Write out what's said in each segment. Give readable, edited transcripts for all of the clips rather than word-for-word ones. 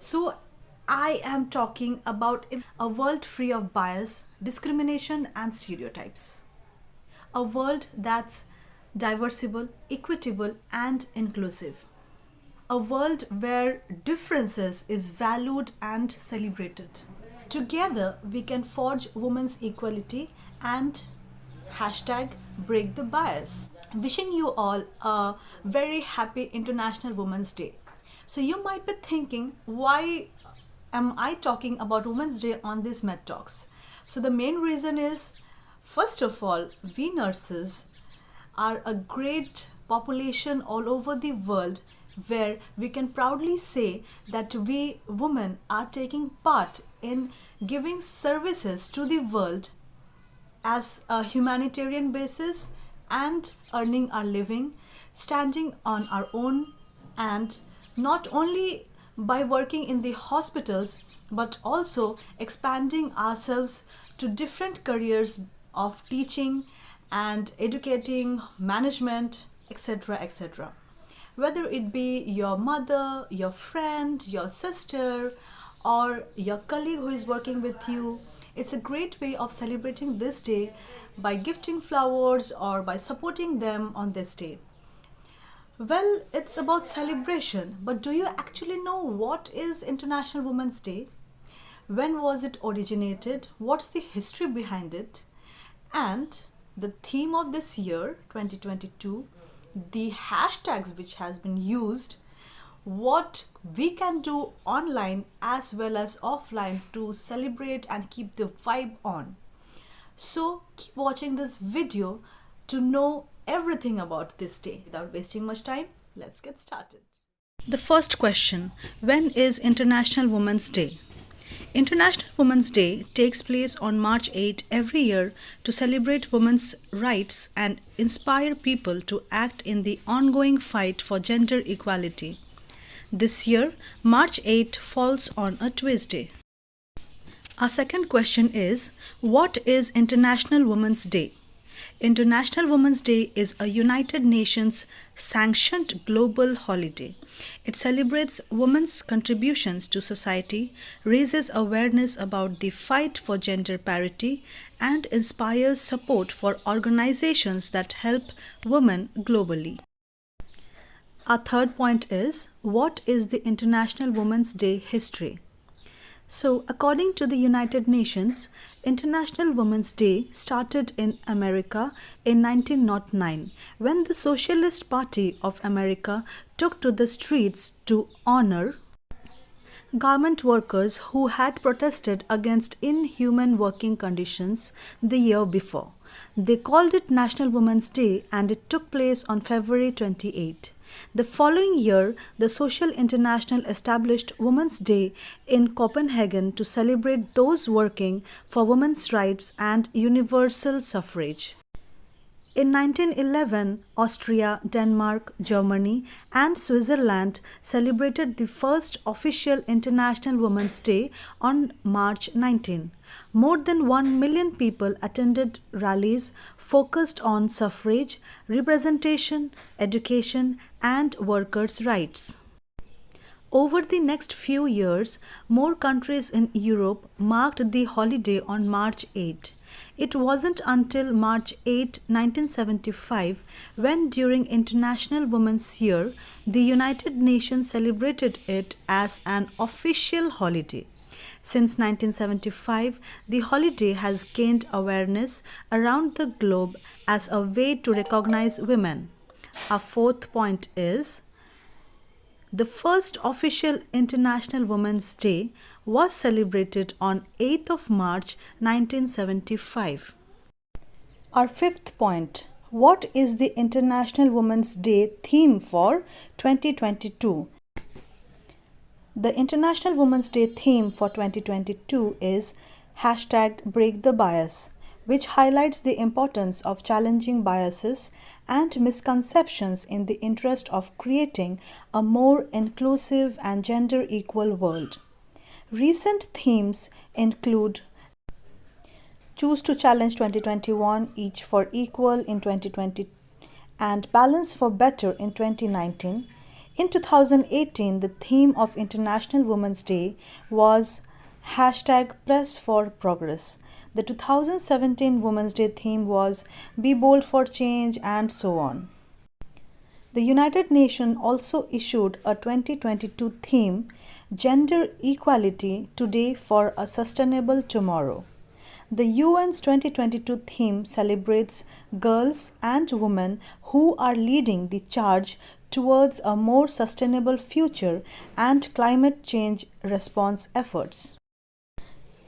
So, I am talking about a world free of bias, discrimination, and stereotypes. A world that's diversible, equitable, and inclusive. A world where differences is valued and celebrated. Together, we can forge women's equality and hashtag break the bias. Wishing you all a very happy International Women's Day. So, you might be thinking, why am I talking about Women's Day on this Med Talks? So, the main reason is, first of all, we nurses are a great population all over the world where we can proudly say that we women are taking part in giving services to the world as a humanitarian basis and earning our living, standing on our own, and not only by working in the hospitals but also expanding ourselves to different careers of teaching and educating, management, etc. etc. Whether it be your mother, your friend, your sister, or your colleague who is working with you, it's a great way of celebrating this day by gifting flowers or by supporting them on this day. Well, it's about celebration, but do you actually know what is International Women's Day? When was it originated? What's the history behind it? And the theme of this year, 2022, the hashtags which has been used, what we can do online as well as offline to celebrate and keep the vibe on. So keep watching this video to know everything about this day. Without wasting much time, let's get started. The first question: when is International Women's Day? International Women's Day takes place on March 8 every year to celebrate women's rights and inspire people to act in the ongoing fight for gender equality. This year, March 8 falls on a Tuesday. Our second question is, what is International Women's Day? International Women's Day is a United Nations sanctioned global holiday. It celebrates women's contributions to society, raises awareness about the fight for gender parity, and inspires support for organizations that help women globally. Our third point is, what is the International Women's Day history? So, according to the United Nations, International Women's Day started in America in 1909 when the Socialist Party of America took to the streets to honor garment workers who had protested against inhuman working conditions the year before. They called it National Women's Day and it took place on February 28. The following year, the Social International established Women's Day in Copenhagen to celebrate those working for women's rights and universal suffrage. In 1911, Austria, Denmark, Germany, and Switzerland celebrated the first official International Women's Day on March 19. More than 1 million people attended rallies focused on suffrage, representation, education, and workers' rights. Over the next few years, more countries in Europe marked the holiday on March 8. It wasn't until March 8, 1975, when during International Women's Year, the United Nations celebrated it as an official holiday. Since 1975, the holiday has gained awareness around the globe as a way to recognize women. Our fourth point is, the first official International Women's Day was celebrated on 8th of March 1975. Our fifth point, what is the International Women's Day theme for 2022? The International Women's Day theme for 2022 is hashtag break the bias, which highlights the importance of challenging biases and misconceptions in the interest of creating a more inclusive and gender equal world. Recent themes include Choose to Challenge 2021, Each for Equal in 2020, and Balance for Better in 2019, In 2018, the theme of International Women's Day was hashtag Press for Progress. The 2017 Women's Day theme was Be Bold for Change, and so on. The United Nations also issued a 2022 theme, Gender Equality Today for a Sustainable Tomorrow. The UN's 2022 theme celebrates girls and women who are leading the charge towards a more sustainable future and climate change response efforts.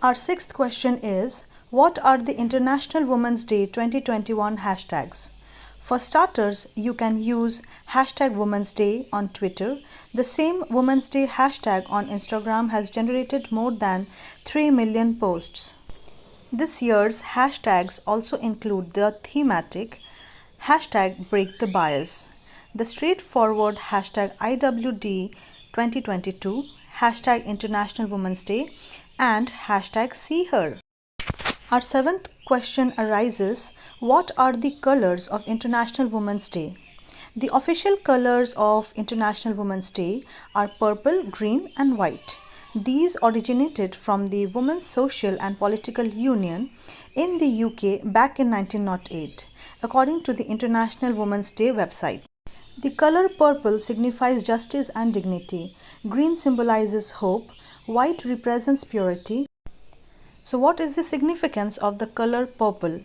Our sixth question is, what are the International Women's Day 2021 hashtags? For starters, you can use hashtag Women's Day on Twitter. The same Women's Day hashtag on Instagram has generated more than 3 million posts. This year's hashtags also include the thematic hashtag Break the Bias, the straightforward hashtag IWD 2022, hashtag International Women's Day, and hashtag See Her. Our seventh question arises, what are the colors of International Women's Day? The official colors of International Women's Day are purple, green, and white. These originated from the Women's Social and Political Union in the UK back in 1908, according to the International Women's Day website. The color purple signifies justice and dignity, green symbolizes hope, white represents purity. So what is the significance of the color purple?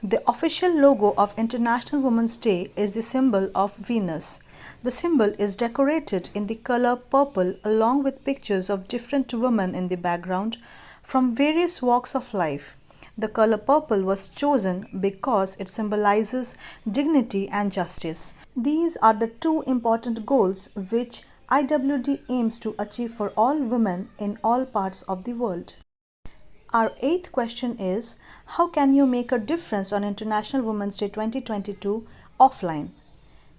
The official logo of International Women's Day is the symbol of Venus. The symbol is decorated in the color purple along with pictures of different women in the background from various walks of life. The color purple was chosen because it symbolizes dignity and justice. These are the two important goals which IWD aims to achieve for all women in all parts of the world. Our eighth question is, how can you make a difference on International Women's Day 2022 offline?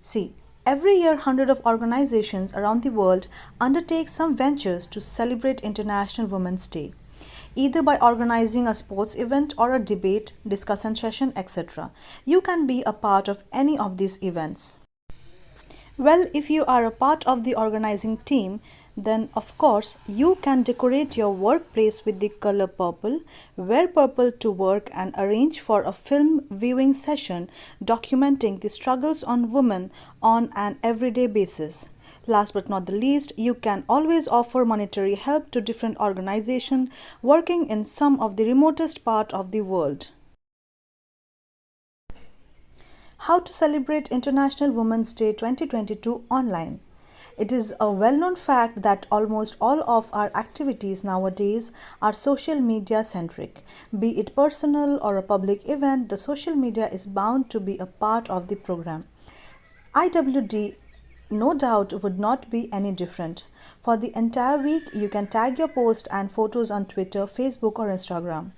See, every year hundreds of organizations around the world undertake some ventures to celebrate International Women's Day, either by organizing a sports event or a debate, discussion session, etc. You can be a part of any of these events. Well, if you are a part of the organizing team, then of course you can decorate your workplace with the color purple, wear purple to work, and arrange for a film viewing session documenting the struggles on women on an everyday basis. Last but not the least, you can always offer monetary help to different organizations working in some of the remotest part of the world. How to celebrate International Women's Day 2022 online? It is a well-known fact that almost all of our activities nowadays are social media centric. Be it personal or a public event, the social media is bound to be a part of the program. IWD no doubt would not be any different. For the entire week, you can tag your post and photos on Twitter, Facebook, or Instagram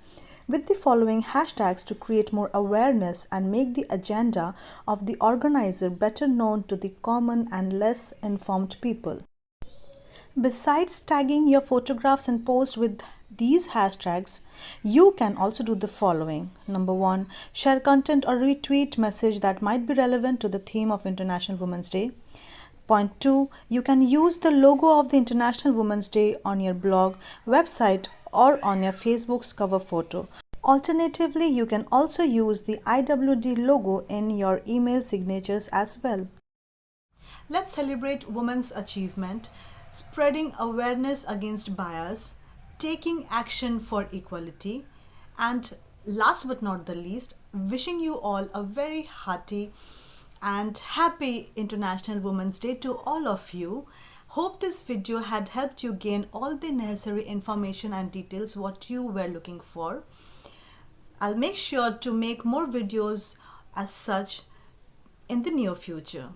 with the following hashtags to create more awareness and make the agenda of the organizer better known to the common and less informed people. Besides tagging your photographs and posts with these hashtags, you can also do the following. Number 1, share content or retweet message that might be relevant to the theme of International Women's Day. Point 2, you can use the logo of the International Women's Day on your blog, website, or on your Facebook's cover photo. Alternatively, you can also use the IWD logo in your email signatures as well. Let's celebrate women's achievement, spreading awareness against bias, taking action for equality, and last but not the least, wishing you all a very hearty and happy International Women's Day to all of you. Hope this video had helped you gain all the necessary information and details what you were looking for. I'll make sure to make more videos as such in the near future.